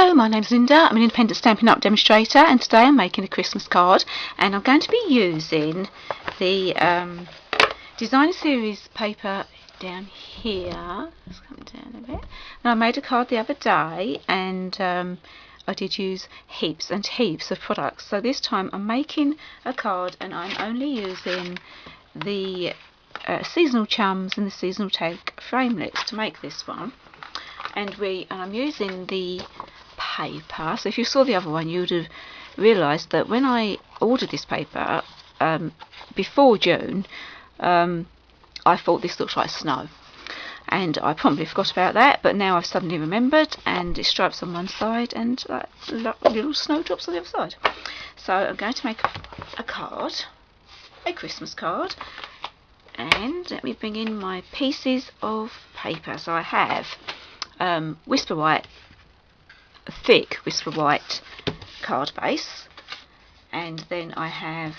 Hello, my name's Linda. I'm an independent Stampin' Up demonstrator, and today I'm making a Christmas card, and I'm going to be using the designer series paper down here. Let's come down a bit. Now, I made a card the other day, and I did use heaps and heaps of products. So this time I'm making a card, and I'm only using the seasonal chums and the seasonal tag framelits to make this one. And I'm using the paper. So if you saw the other one, you would have realised that when I ordered this paper before June, I thought this looked like snow, and I promptly forgot about that. But now I've suddenly remembered, and it's stripes on one side and little snowdrops on the other side. So I'm going to make a card, a Christmas card, and let me bring in my pieces of paper. So I have Whisper White, a thick Whisper White card base, and then I have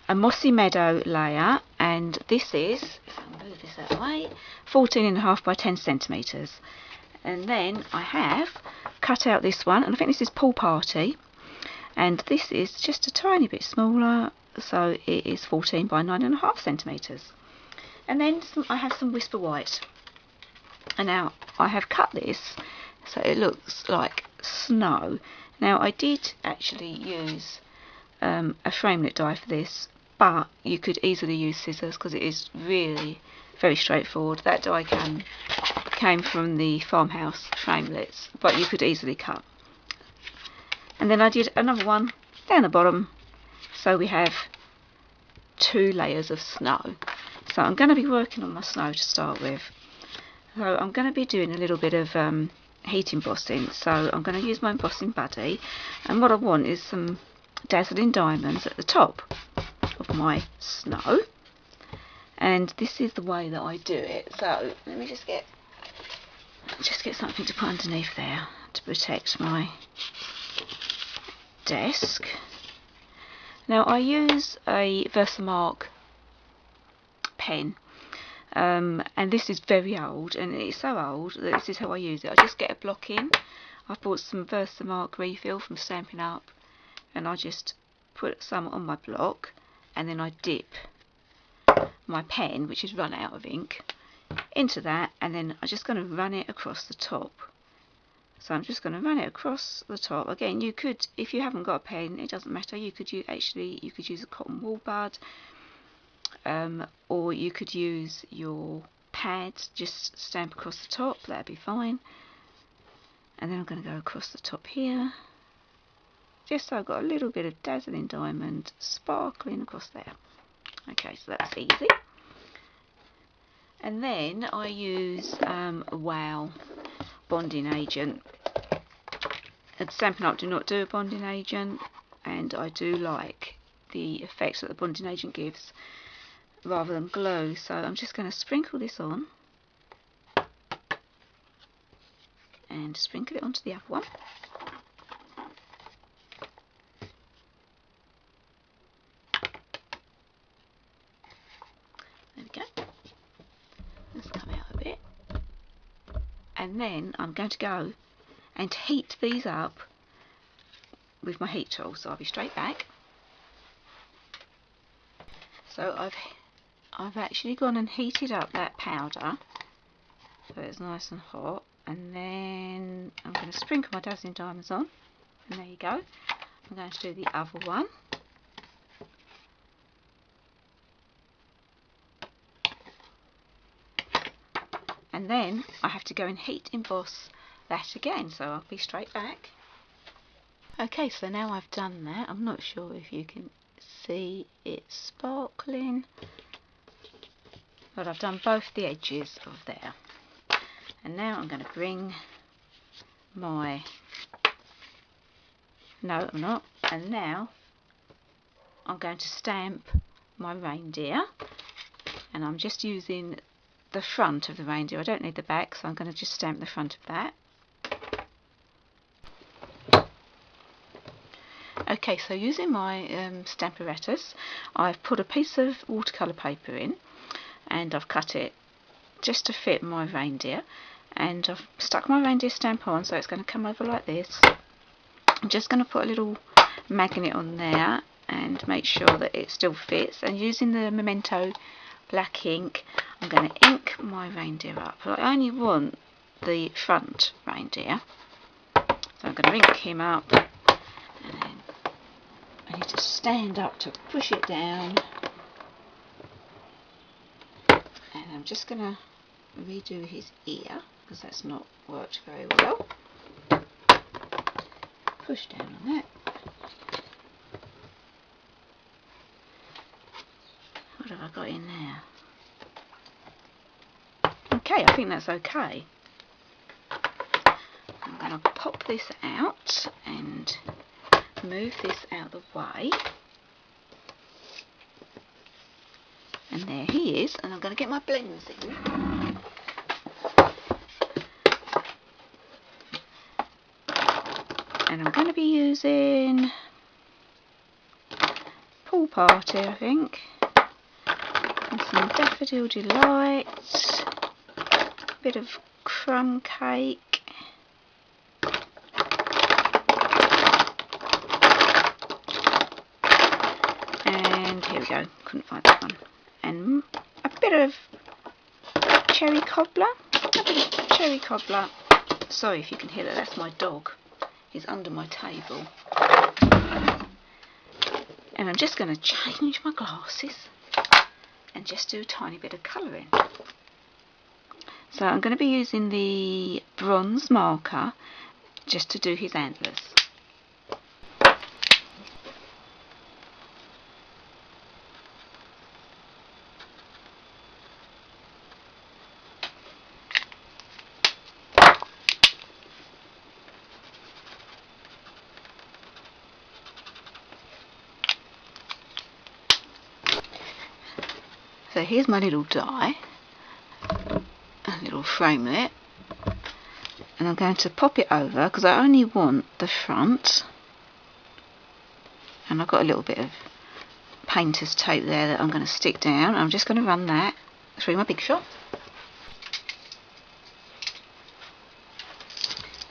a Mossy Meadow layer, and this is, if I move this out of the way, 14.5 by 10 centimetres. And then I have cut out this one, and I think this is Pool Party, and this is just a tiny bit smaller, so it is 14 by 9.5 centimetres. And then I have some Whisper White. And now I have cut this so it looks like snow. Now I did actually use a framelit die for this, but you could easily use scissors because it is really very straightforward. That die came from the farmhouse framelits, but you could easily cut. And then I did another one down the bottom, so we have 2 layers of snow. So I'm going to be working on my snow to start with. So I'm going to be doing a little bit of heat embossing. So I'm going to use my embossing buddy, and what I want is some dazzling diamonds at the top of my snow. And this is the way that I do it. So let me just get something to put underneath there to protect my desk. Now I use a Versamark pen. And this is very old, and it's so old that this is how I use it. I just get a block in. I've bought some Versamark refill from Stampin' Up, and I just put some on my block, and then I dip my pen, which is run out of ink, into that, and then I'm just going to run it across the top. So I'm just going to run it across the top. Again, you could, if you haven't got a pen, it doesn't matter. You could use a cotton wool bud. Or you could use your pad, just stamp across the top, that'd be fine. And then I'm going to go across the top here, just so I've got a little bit of dazzling diamond sparkling across there. Okay, so that's easy. And then I use Wow bonding agent. And Stampin' Up do not do a bonding agent, and I do like the effects that the bonding agent gives rather than glue. So I'm just going to sprinkle this on and sprinkle it onto the other one. There we go. Let's come out a bit. And then I'm going to go and heat these up with my heat tool. So I'll be straight back. So I've actually gone and heated up that powder so it's nice and hot, and then I'm going to sprinkle my dazzling diamonds on, and there you go. I'm going to do the other one. And then I have to go and heat emboss that again, so I'll be straight back. Okay, so now I've done that. I'm not sure if you can see it sparkling, but I've done both the edges of there. And now I'm going to bring my, no I'm not, and now I'm going to stamp my reindeer, and I'm just using the front of the reindeer. I don't need the back, so I'm going to just stamp the front of that. Okay, so using my Stamparatus, I've put a piece of watercolour paper in, and I've cut it just to fit my reindeer, and I've stuck my reindeer stamp on, so it's going to come over like this. I'm just going to put a little magnet on there and make sure that it still fits, and using the Memento black ink I'm going to ink my reindeer up. I only want the front reindeer, so I'm going to ink him up, and then I need to stand up to push it down, and I'm just going to redo his ear because that's not worked very well. Push down on that. What have I got in there? Okay, I think that's okay. I'm going to pop this out and move this out of the way. And there he is, and I'm going to get my blends in. And I'm going to be using Pool Party, I think, and some Daffodil Delight, a bit of crumb cake, and here we go, couldn't find that one, and a bit of cherry cobbler, sorry if you can hear that, that's my dog. Is under my table, and I'm just going to change my glasses and just do a tiny bit of colouring. So I'm going to be using the bronze marker just to do his antlers. So here's my little die, a little framelit, and I'm going to pop it over because I only want the front, and I've got a little bit of painter's tape there that I'm going to stick down. I'm just going to run that through my Big Shot,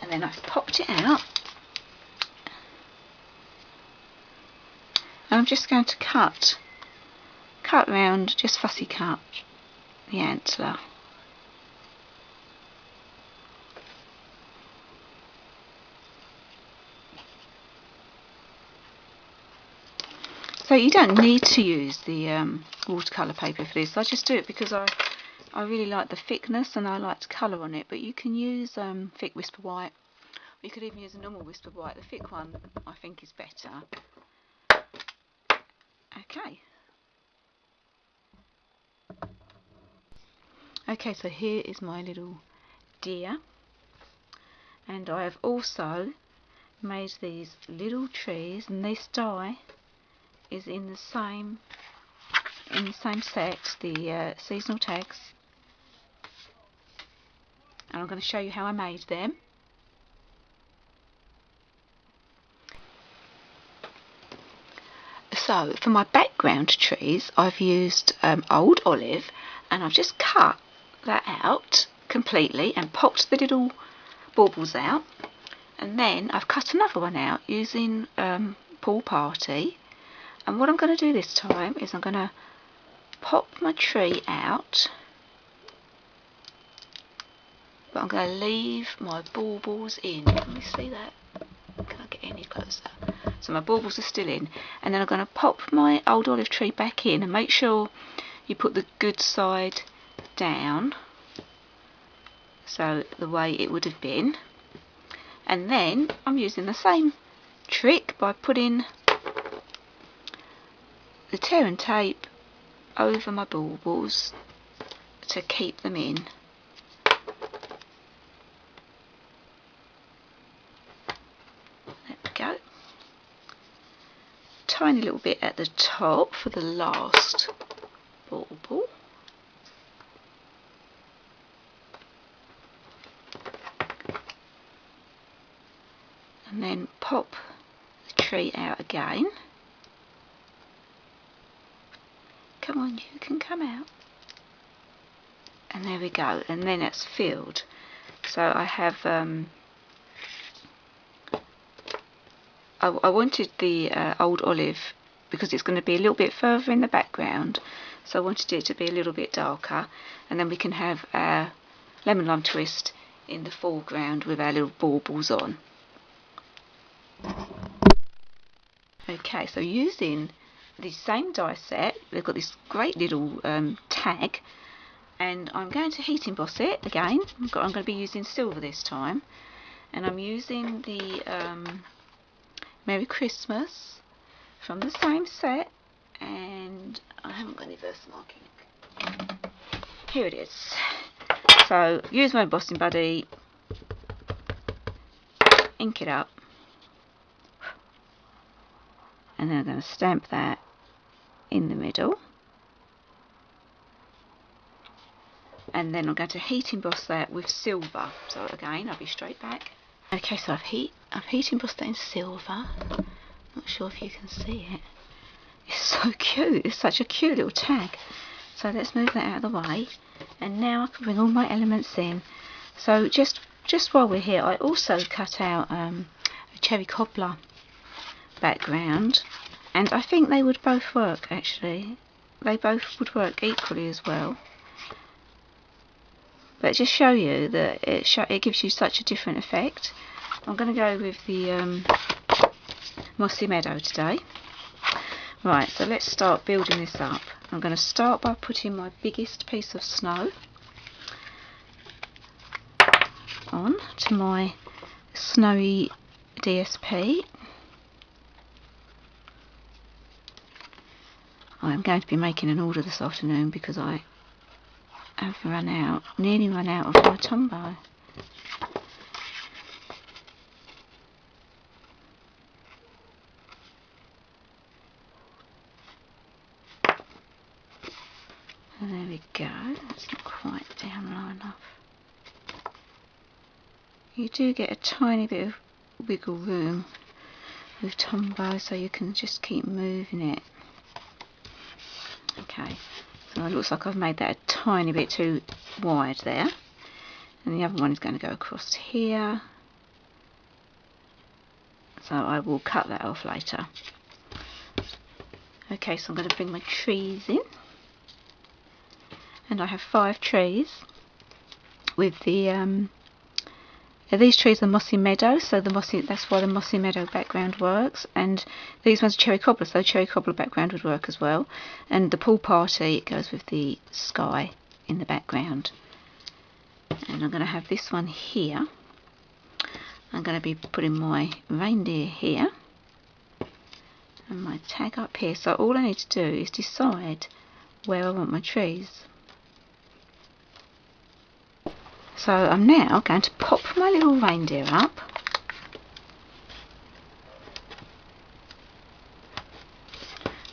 and then I've popped it out, and I'm just going to cut round, just fussy cut the antler. So you don't need to use the watercolour paper for this. I just do it because I really like the thickness and I like to colour on it, but you can use thick Whisper White. You could even use a normal Whisper White. The thick one I think is better. Okay. Okay, so here is my little deer, and I have also made these little trees, and this die is in the same set, the seasonal tags, and I'm going to show you how I made them. So for my background trees I've used old olive, and I've just cut that out completely and popped the little baubles out, and then I've cut another one out using Pool Party, and what I'm going to do this time is I'm going to pop my tree out, but I'm going to leave my baubles in. Can you see that? Can I get any closer? So my baubles are still in, and then I'm going to pop my old olive tree back in, and make sure you put the good side down, so the way it would have been. And then I'm using the same trick by putting the tear and tape over my baubles to keep them in. There we go. Tiny little bit at the top for the last bauble. And then pop the tree out again. Come on, you can come out. And there we go, and then it's filled. So I have I wanted the old olive because it's going to be a little bit further in the background, so I wanted it to be a little bit darker, and then we can have our lemon lime twist in the foreground with our little baubles on. Okay, so using the same die set, we've got this great little tag, and I'm going to heat emboss it again. I'm going to be using silver this time, and I'm using the Merry Christmas from the same set, and I haven't got any verse marking. Here it is. So use my embossing buddy, ink it up, and then I'm going to stamp that in the middle, and then I'm going to heat emboss that with silver. So again, I'll be straight back. Okay, so I've heat embossed that in silver. Not sure if you can see it. It's so cute. It's such a cute little tag. So let's move that out of the way, and now I can bring all my elements in. So just while we're here, I also cut out a cherry cobbler background, and I think they would both work actually. They both would work equally as well. But just show you that it gives you such a different effect. I'm going to go with the Mossy Meadow today. Right, so let's start building this up. I'm going to start by putting my biggest piece of snow on to my snowy DSP. I'm going to be making an order this afternoon because I have nearly run out of my Tombow. And there we go, that's not quite down low enough. You do get a tiny bit of wiggle room with Tombow, so you can just keep moving it. Okay, so it looks like I've made that a tiny bit too wide there. And the other one is going to go across here. So I will cut that off later. Okay, so I'm going to bring my trees in. And I have 5 trees with the these trees are Mossy Meadow, so that's why the Mossy Meadow background works, and these ones are Cherry Cobbler, so Cherry Cobbler background would work as well. And the pool party, it goes with the sky in the background. And I'm going to have this one here. I'm going to be putting my reindeer here and my tag up here. So all I need to do is decide where I want my trees. So I'm now going to pop my little reindeer up.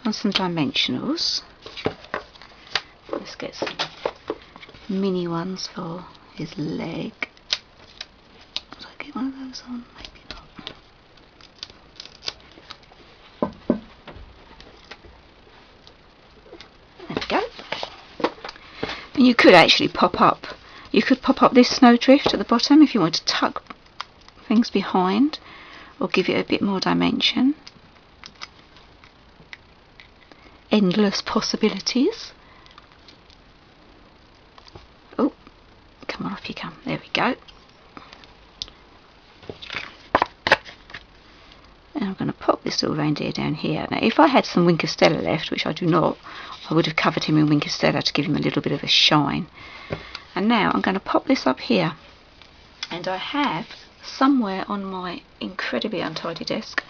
On some dimensionals. Let's get some mini ones for his leg. Did I get one of those on? Maybe not. There we go. And you could actually pop up this snowdrift at the bottom if you want to tuck things behind or give it a bit more dimension. Endless possibilities. Oh, come on, off you come. There we go. And I'm going to pop this little reindeer down here. Now, if I had some Winkestella left, which I do not, I would have covered him in Winkestella to give him a little bit of a shine. And now I'm going to pop this up here, and I have somewhere on my incredibly untidy desk,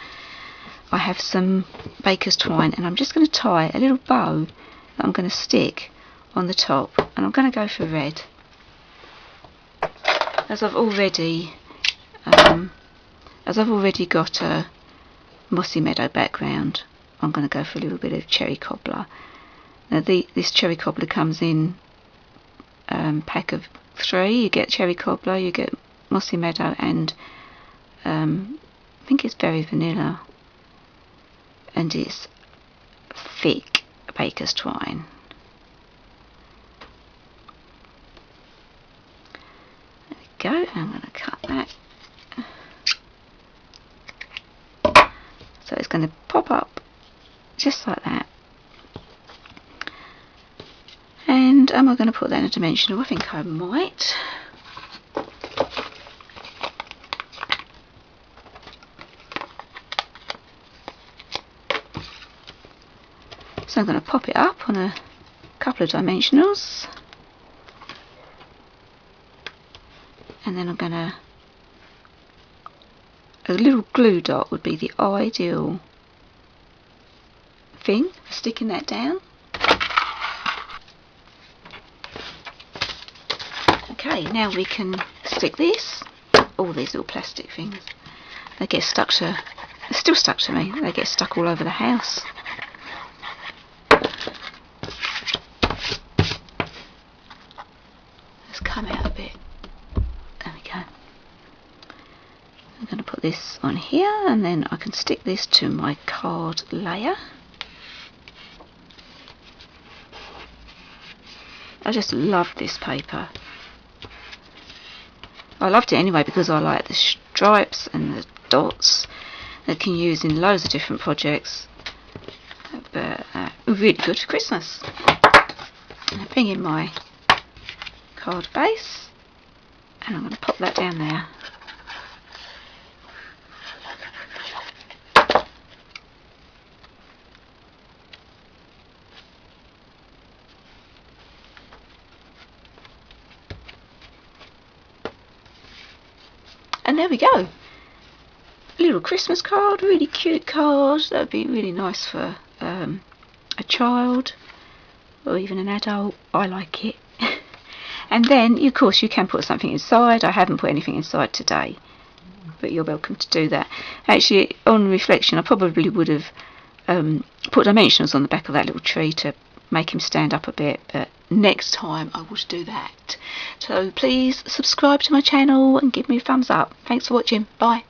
I have some baker's twine, and I'm just going to tie a little bow that I'm going to stick on the top, and I'm going to go for red. As I've already got a Mossy Meadow background, I'm going to go for a little bit of Cherry Cobbler. Now this Cherry Cobbler comes in pack of 3. You get Cherry Cobbler, you get Mossy Meadow, and I think it's Berry Vanilla, and it's thick baker's twine. There we go. I'm going to cut that. So it's going to pop up just like that. And am I going to put that in a dimensional? I think I might. So I'm going to pop it up on a couple of dimensionals. And then I'm going to... a little glue dot would be the ideal thing for sticking that down. Okay, now we can stick this. All these little plastic things. They get stuck to... they're still stuck to me. They get stuck all over the house. Let's come out a bit. There we go. I'm going to put this on here, and then I can stick this to my card layer. I just love this paper. I loved it anyway because I like the stripes and the dots that can use in loads of different projects. But really good for Christmas. I bring in my card base, and I'm going to pop that down there. And there we go. A little Christmas card, really cute card. That would be really nice for a child or even an adult. I like it. And then, of course, you can put something inside. I haven't put anything inside today, but you're welcome to do that. Actually, on reflection, I probably would have put dimensionals on the back of that little tree to make him stand up a bit, but next time I will do that. So please subscribe to my channel and give me a thumbs up. Thanks for watching. Bye.